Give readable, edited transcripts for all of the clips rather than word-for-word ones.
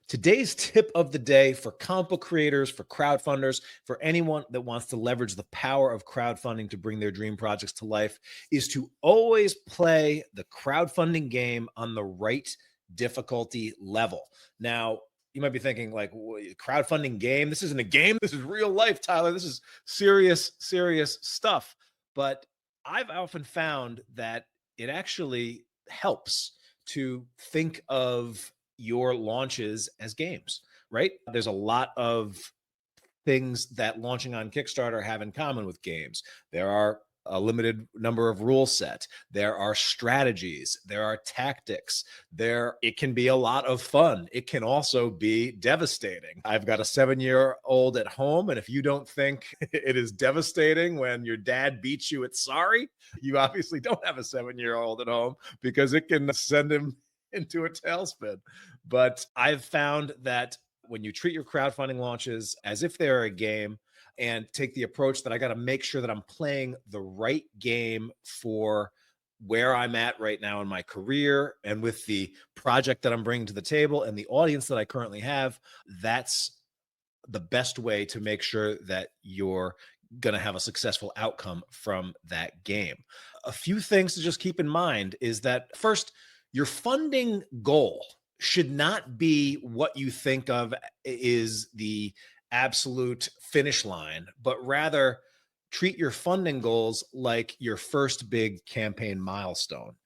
Today's tip of the day for comic book creators, for crowdfunders, for anyone that wants to leverage the power of crowdfunding to bring their dream projects to life is to always play the crowdfunding game on the right difficulty level. Now, you might be thinking, like, crowdfunding game? This isn't a game. This is real life, Tyler. This is serious, serious stuff. But I've often found that it actually helps to think of your launches as games, right? There's a lot of things that launching on Kickstarter have in common with games. There are a limited number of rule set. There are strategies. There are tactics. It can be a lot of fun. It can also be devastating. I've got a 7-year-old at home, and if you don't think it is devastating when your dad beats you at Sorry, you obviously don't have a 7-year-old at home, because it can send him into a tailspin. But I've found that when you treat your crowdfunding launches as if they're a game and take the approach that I got to make sure that I'm playing the right game for where I'm at right now in my career and with the project that I'm bringing to the table and the audience that I currently have, that's the best way to make sure that you're going to have a successful outcome from that game. A few things to just keep in mind is that, first, your funding goal should not be what you think of is the absolute finish line, but rather treat your funding goals like your first big campaign milestone.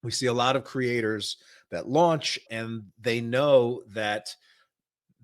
We see a lot of creators that launch and they know that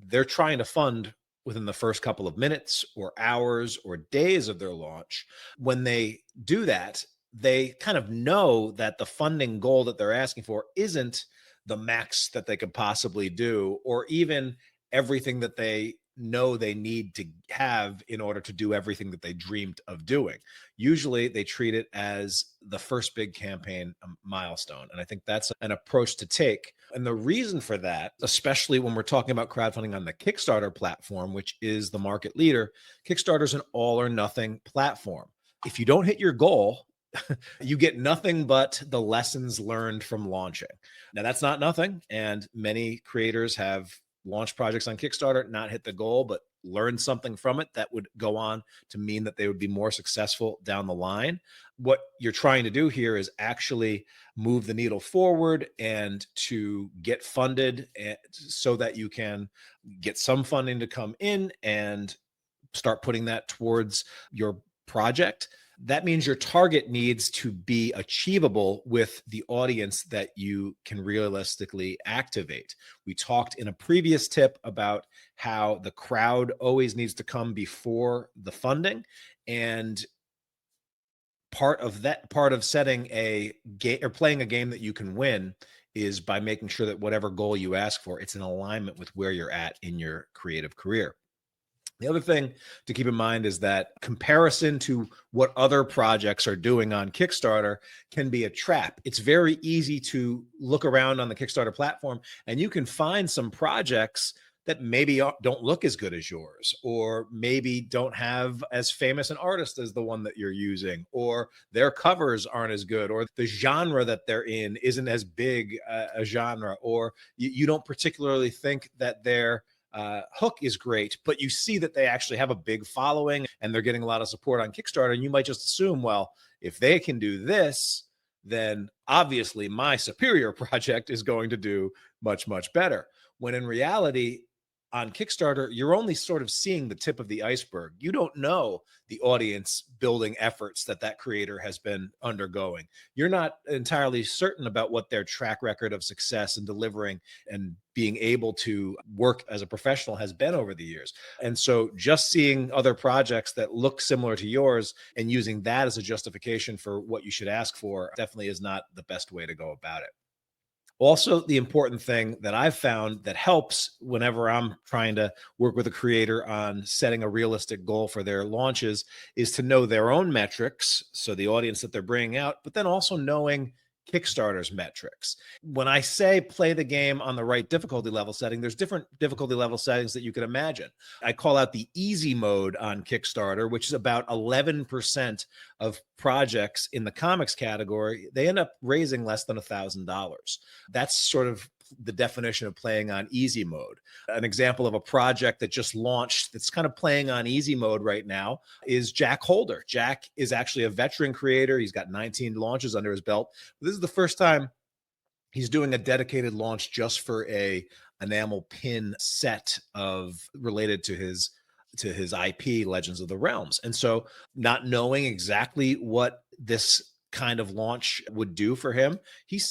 they're trying to fund within the first couple of minutes or hours or days of their launch. When they do that, they kind of know that the funding goal that they're asking for isn't the max that they could possibly do, or even everything that they know they need to have in order to do everything that they dreamed of doing. Usually they treat it as the first big campaign milestone. And I think that's an approach to take. And the reason for that, especially when we're talking about crowdfunding on the Kickstarter platform, which is the market leader, Kickstarter's an all or nothing platform. If you don't hit your goal, you get nothing but the lessons learned from launching. Now, that's not nothing. And many creators have launched projects on Kickstarter, not hit the goal, but learned something from it that would go on to mean that they would be more successful down the line. What you're trying to do here is actually move the needle forward and to get funded so that you can get some funding to come in and start putting that towards your project. That means your target needs to be achievable with the audience that you can realistically activate. We talked in a previous tip about how the crowd always needs to come before the funding. And part of setting a game or playing a game that you can win is by making sure that whatever goal you ask for, it's in alignment with where you're at in your creative career. The other thing to keep in mind is that comparison to what other projects are doing on Kickstarter can be a trap. It's very easy to look around on the Kickstarter platform and you can find some projects that maybe don't look as good as yours, or maybe don't have as famous an artist as the one that you're using, or their covers aren't as good, or the genre that they're in isn't as big a genre, or you don't particularly think that they're hook is great, but you see that they actually have a big following and they're getting a lot of support on Kickstarter. And you might just assume, well, if they can do this, then obviously my superior project is going to do much, much better. When in reality, on Kickstarter, you're only sort of seeing the tip of the iceberg. You don't know the audience building efforts that creator has been undergoing. You're not entirely certain about what their track record of success and delivering and being able to work as a professional has been over the years. And so just seeing other projects that look similar to yours and using that as a justification for what you should ask for definitely is not the best way to go about it. Also, the important thing that I've found that helps whenever I'm trying to work with a creator on setting a realistic goal for their launches is to know their own metrics, so the audience that they're bringing out, but then also knowing Kickstarter's metrics. When I say play the game on the right difficulty level setting, there's different difficulty level settings that you can imagine. I call out the easy mode on Kickstarter, which is about 11% of projects in the comics category. They end up raising less than $1,000. That's sort of the definition of playing on easy mode. An example of a project that just launched that's kind of playing on easy mode right now is Jack Holder. Jack is actually a veteran creator. He's got 19 launches under his belt. This is the first time he's doing a dedicated launch just for a enamel pin set of related to his IP, Legends of the Realms. And so, not knowing exactly what this kind of launch would do for him, he's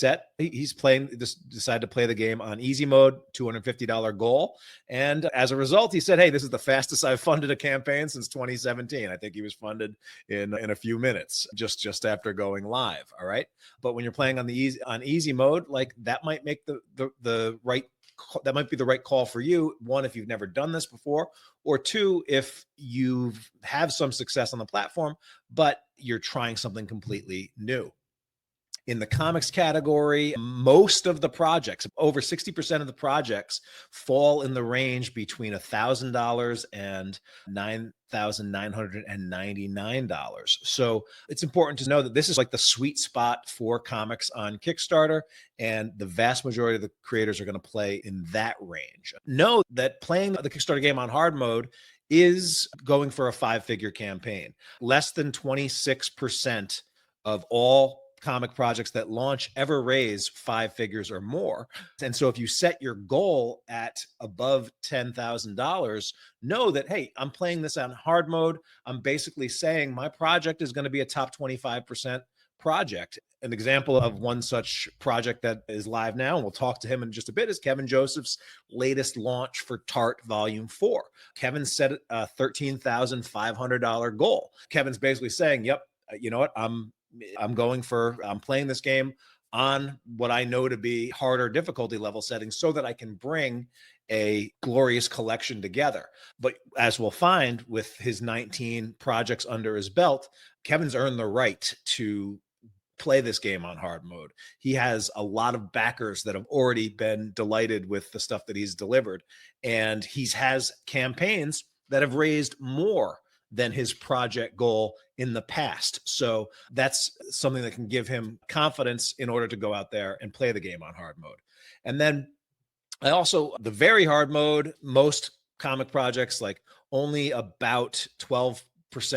playing this, decided to play the game on easy mode, $250 goal. And as a result, he said, hey, this is the fastest I've funded a campaign since 2017. I think he was funded in a few minutes just after going live. All right. But when you're playing on easy mode, like that might make the right, that might be the right call for you. One, if you've never done this before, or two, if you have some success on the platform, but you're trying something completely new. In the comics category, most of the projects, over 60% of the projects, fall in the range between $1,000 and $9,999. So it's important to know that this is like the sweet spot for comics on Kickstarter, and the vast majority of the creators are going to play in that range. Know that playing the Kickstarter game on hard mode is going for a 5-figure campaign. Less than 26% of all comic projects that launch ever raise 5 figures or more. And so if you set your goal at above $10,000, know that, hey, I'm playing this on hard mode. I'm basically saying my project is going to be a top 25% project. An example of one such project that is live now, and we'll talk to him in just a bit, is Kevin Joseph's latest launch for Tart Volume 4. Kevin set a $13,500 goal. Kevin's basically saying, yep, you know what, I'm playing this game on what I know to be harder difficulty level settings so that I can bring a glorious collection together. But as we'll find with his 19 projects under his belt, Kevin's earned the right to play this game on hard mode. He has a lot of backers that have already been delighted with the stuff that he's delivered. And he has campaigns that have raised more than his project goal in the past. So that's something that can give him confidence in order to go out there and play the game on hard mode. And then the very hard mode, most comic projects, like only about 12%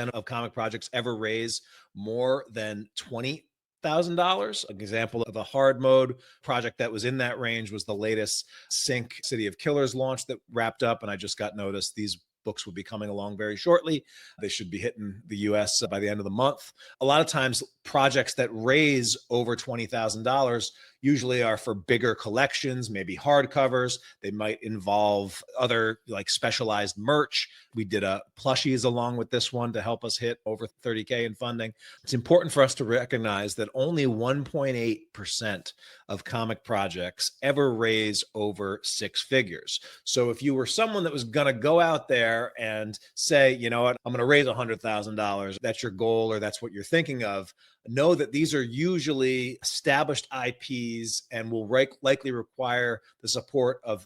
of comic projects ever raise more than $20,000. An example of a hard mode project that was in that range was the latest Sync City of Killers launch that wrapped up. And I just got notice these books will be coming along very shortly. They should be hitting the US by the end of the month. A lot of times projects that raise over $20,000 usually are for bigger collections, maybe hardcovers. They might involve other like specialized merch. We did a plushies along with this one to help us hit over 30K in funding. It's important for us to recognize that only 1.8% of comic projects ever raise over 6 figures. So if you were someone that was going to go out there and say, you know what, I'm going to raise $100,000, that's your goal or that's what you're thinking of, know that these are usually established IPs and will likely require the support of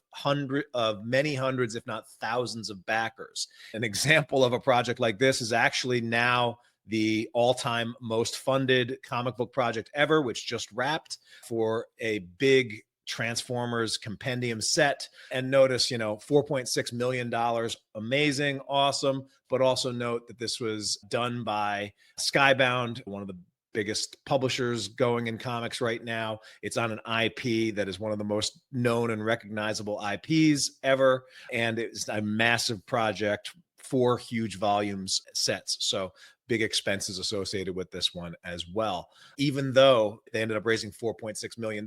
many hundreds, if not thousands of backers. An example of a project like this is actually now the all-time most funded comic book project ever, which just wrapped for a big Transformers compendium set. And notice, $4.6 million, amazing, awesome. But also note that this was done by Skybound, one of the biggest publishers going in comics right now. It's on an IP that is one of the most known and recognizable IPs ever. And it's a massive project, 4 huge volumes sets. So big expenses associated with this one as well. Even though they ended up raising $4.6 million,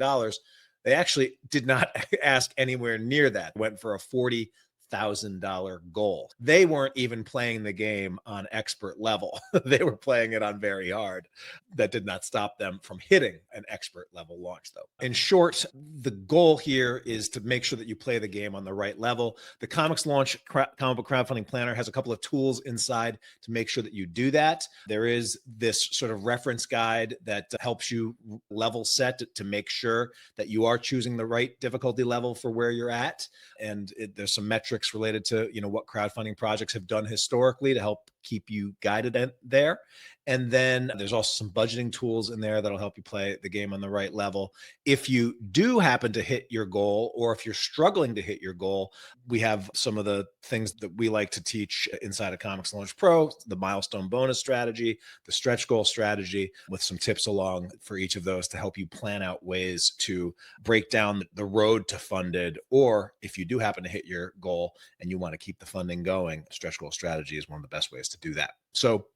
they actually did not ask anywhere near that. Went for a $40,000 goal. They weren't even playing the game on expert level. They were playing it on very hard. That did not stop them from hitting an expert level launch, though. In short, the goal here is to make sure that you play the game on the right level. The Comics Launch Comic Book Crowdfunding Planner has a couple of tools inside to make sure that you do that. There is this sort of reference guide that helps you level set to make sure that you are choosing the right difficulty level for where you're at. And there's some metrics related to what crowdfunding projects have done historically to help keep you guided there. And then there's also some budgeting tools in there that'll help you play the game on the right level. If you do happen to hit your goal, or if you're struggling to hit your goal, we have some of the things that we like to teach inside of Comics Launch Pro: the milestone bonus strategy, the stretch goal strategy, with some tips along for each of those to help you plan out ways to break down the road to funded. Or if you do happen to hit your goal and you want to keep the funding going, stretch goal strategy is one of the best ways to do that. So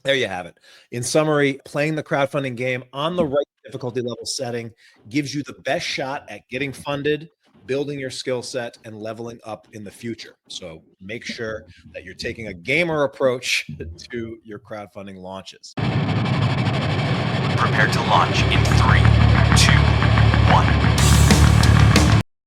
there you have it. In summary, playing the crowdfunding game on the right difficulty level setting gives you the best shot at getting funded, building your skill set, and leveling up in the future. So make sure that you're taking a gamer approach to your crowdfunding launches. Prepare to launch in 3, 2, 1.